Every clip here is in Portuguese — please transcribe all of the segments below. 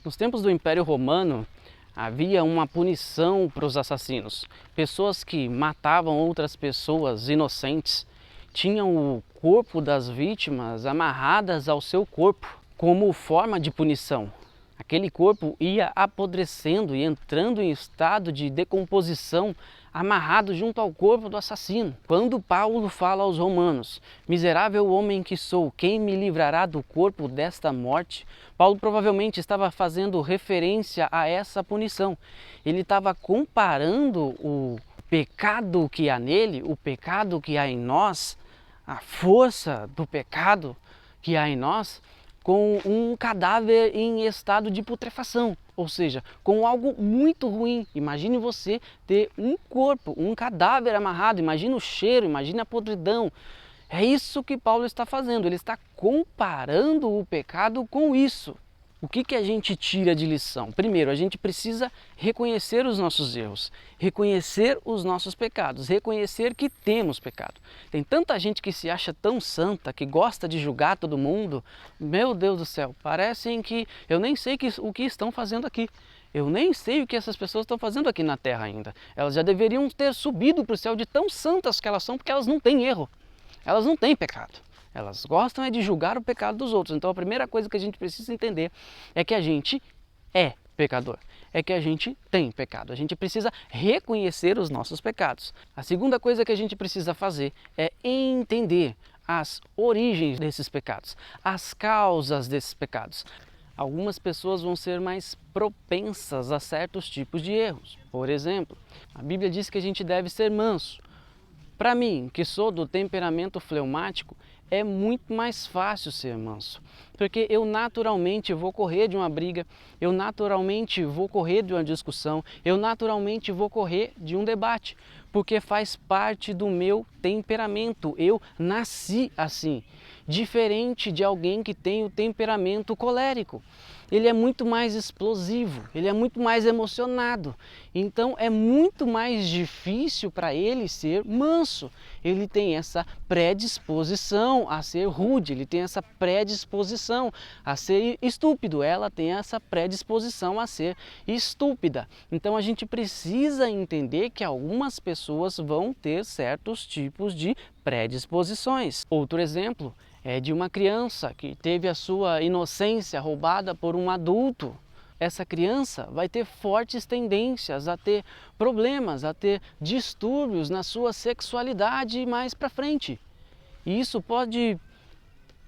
Nos tempos do Império Romano, havia uma punição para os assassinos. Pessoas que matavam outras pessoas inocentes tinham o corpo das vítimas amarradas ao seu corpo como forma de punição. Aquele corpo ia apodrecendo e entrando em estado de decomposição, amarrado junto ao corpo do assassino. Quando Paulo fala aos romanos, miserável homem que sou, quem me livrará do corpo desta morte? Paulo provavelmente estava fazendo referência a essa punição. Ele estava comparando o pecado que há nele, o pecado que há em nós, a força do pecado que há em nós, com um cadáver em estado de putrefação, ou seja, com algo muito ruim. Imagine você ter um corpo, um cadáver amarrado, imagine o cheiro, imagine a podridão. É isso que Paulo está fazendo, ele está comparando o pecado com isso. O que a gente tira de lição? Primeiro, a gente precisa reconhecer os nossos erros, reconhecer os nossos pecados, reconhecer que temos pecado. Tem tanta gente que se acha tão santa, que gosta de julgar todo mundo. Meu Deus do céu, parecem que eu nem sei o que estão fazendo aqui. Eu nem sei o que essas pessoas estão fazendo aqui na terra ainda. Elas já deveriam ter subido para o céu de tão santas que elas são, porque elas não têm erro, elas não têm pecado. Elas gostam de julgar o pecado dos outros. Então a primeira coisa que a gente precisa entender é que a gente é pecador, é que a gente tem pecado. A gente precisa reconhecer os nossos pecados. A segunda coisa que a gente precisa fazer é entender as origens desses pecados, as causas desses pecados. Algumas pessoas vão ser mais propensas a certos tipos de erros. Por exemplo, a Bíblia diz que a gente deve ser manso. Para mim, que sou do temperamento fleumático, é muito mais fácil ser manso, porque eu naturalmente vou correr de uma briga, eu naturalmente vou correr de uma discussão, eu naturalmente vou correr de um debate, porque faz parte do meu temperamento, eu nasci assim, diferente de alguém que tem o temperamento colérico. Ele é muito mais explosivo, ele é muito mais emocionado, então é muito mais difícil para ele ser manso. Ele tem essa predisposição a ser rude, ele tem essa predisposição a ser estúpido, ela tem essa predisposição a ser estúpida. Então a gente precisa entender que algumas pessoas vão ter certos tipos de predisposições. Outro exemplo é de uma criança que teve a sua inocência roubada por um adulto. Essa criança vai ter fortes tendências a ter problemas, a ter distúrbios na sua sexualidade mais para frente. E isso pode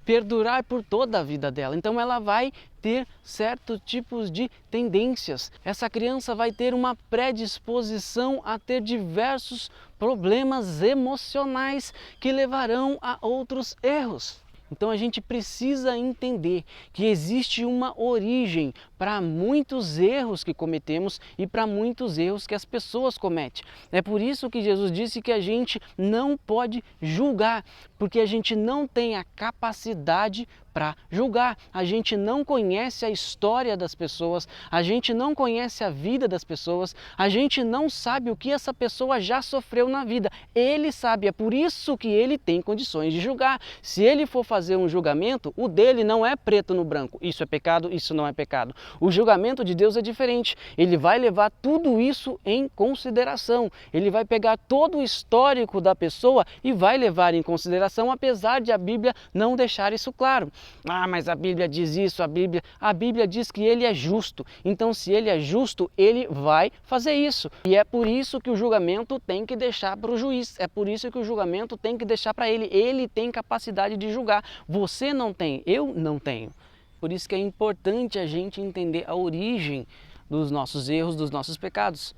perdurar por toda a vida dela. Então ela vai ter certos tipos de tendências. Essa criança vai ter uma predisposição a ter diversos problemas emocionais que levarão a outros erros. Então a gente precisa entender que existe uma origem para muitos erros que cometemos e para muitos erros que as pessoas cometem. É por isso que Jesus disse que a gente não pode julgar, porque a gente não tem a capacidade para julgar. A gente não conhece a história das pessoas, a gente não conhece a vida das pessoas, a gente não sabe o que essa pessoa já sofreu na vida. Ele sabe, é por isso que ele tem condições de julgar. Se ele for fazer um julgamento, o dele não é preto no branco. Isso é pecado, isso não é pecado. O julgamento de Deus é diferente. Ele vai levar tudo isso em consideração. Ele vai pegar todo o histórico da pessoa e vai levar em consideração, apesar de a Bíblia não deixar isso claro. Ah, mas a Bíblia diz isso, a Bíblia diz que ele é justo. Então, se ele é justo, ele vai fazer isso. E é por isso que o julgamento tem que deixar para o juiz. É por isso que o julgamento tem que deixar para ele. Ele tem capacidade de julgar. Você não tem, eu não tenho. Por isso que é importante a gente entender a origem dos nossos erros, dos nossos pecados.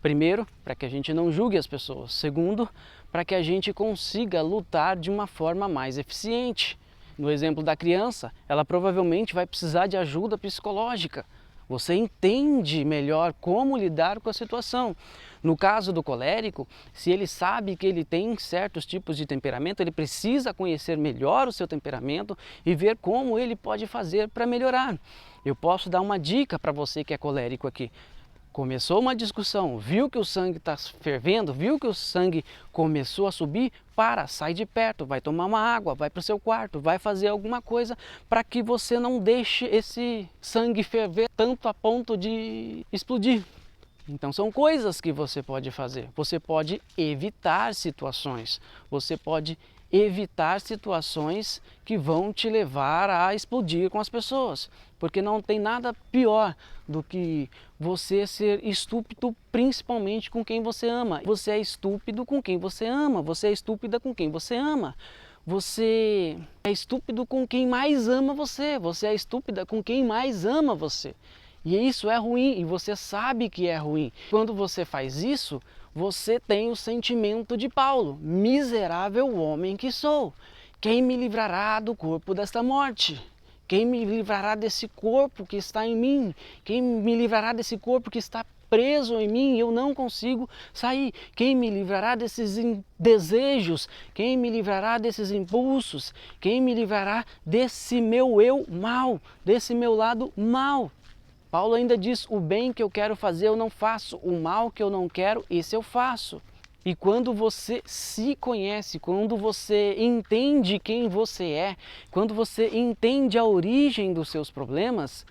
Primeiro, para que a gente não julgue as pessoas. Segundo, para que a gente consiga lutar de uma forma mais eficiente. No exemplo da criança, ela provavelmente vai precisar de ajuda psicológica. Você entende melhor como lidar com a situação. No caso do colérico, se ele sabe que ele tem certos tipos de temperamento, ele precisa conhecer melhor o seu temperamento e ver como ele pode fazer para melhorar. Eu posso dar uma dica para você que é colérico aqui. Começou uma discussão, viu que o sangue está fervendo, viu que o sangue começou a subir, sai de perto, vai tomar uma água, vai para o seu quarto, vai fazer alguma coisa para que você não deixe esse sangue ferver tanto a ponto de explodir. Então são coisas que você pode fazer. Você pode evitar situações, você pode evitar situações que vão te levar a explodir com as pessoas, porque não tem nada pior do que você ser estúpido, principalmente com quem você ama. Você é estúpido com quem você ama, você é estúpida com quem você ama. Você é estúpido com quem mais ama você, você é estúpida com quem mais ama você. E isso é ruim, e você sabe que é ruim. Quando você faz isso, você tem o sentimento de Paulo: miserável homem que sou, quem me livrará do corpo desta morte? Quem me livrará desse corpo que está em mim? Quem me livrará desse corpo que está preso em mim e eu não consigo sair? Quem me livrará desses desejos? Quem me livrará desses impulsos? Quem me livrará desse meu eu mal, desse meu lado mal? Paulo ainda diz: o bem que eu quero fazer eu não faço, o mal que eu não quero, esse eu faço. E quando você se conhece, quando você entende quem você é, quando você entende a origem dos seus problemas,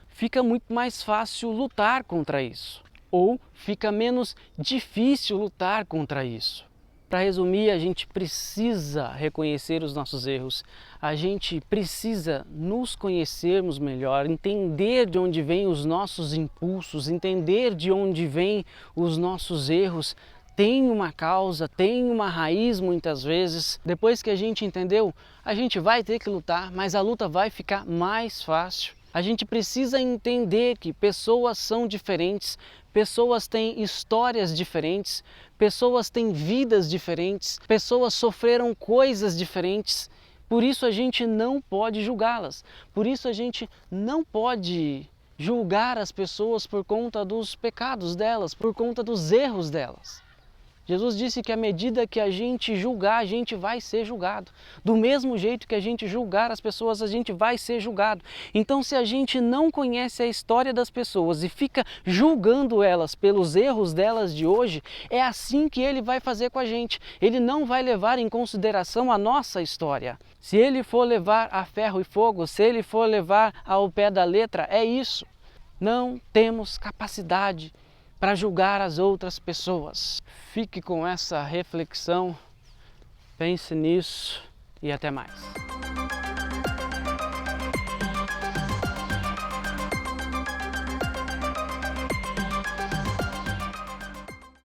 fica muito mais fácil lutar contra isso. Ou fica menos difícil lutar contra isso. Para resumir, a gente precisa reconhecer os nossos erros, a gente precisa nos conhecermos melhor, entender de onde vêm os nossos impulsos, entender de onde vêm os nossos erros. Tem uma causa, tem uma raiz muitas vezes. Depois que a gente entendeu, a gente vai ter que lutar, mas a luta vai ficar mais fácil. A gente precisa entender que pessoas são diferentes, pessoas têm histórias diferentes, pessoas têm vidas diferentes, pessoas sofreram coisas diferentes. Por isso a gente não pode julgá-las, por isso a gente não pode julgar as pessoas por conta dos pecados delas, por conta dos erros delas. Jesus disse que à medida que a gente julgar, a gente vai ser julgado. Do mesmo jeito que a gente julgar as pessoas, a gente vai ser julgado. Então, se a gente não conhece a história das pessoas e fica julgando elas pelos erros delas de hoje, é assim que ele vai fazer com a gente. Ele não vai levar em consideração a nossa história. Se ele for levar a ferro e fogo, se ele for levar ao pé da letra, é isso. Não temos capacidade para julgar as outras pessoas. Fique com essa reflexão, pense nisso e até mais.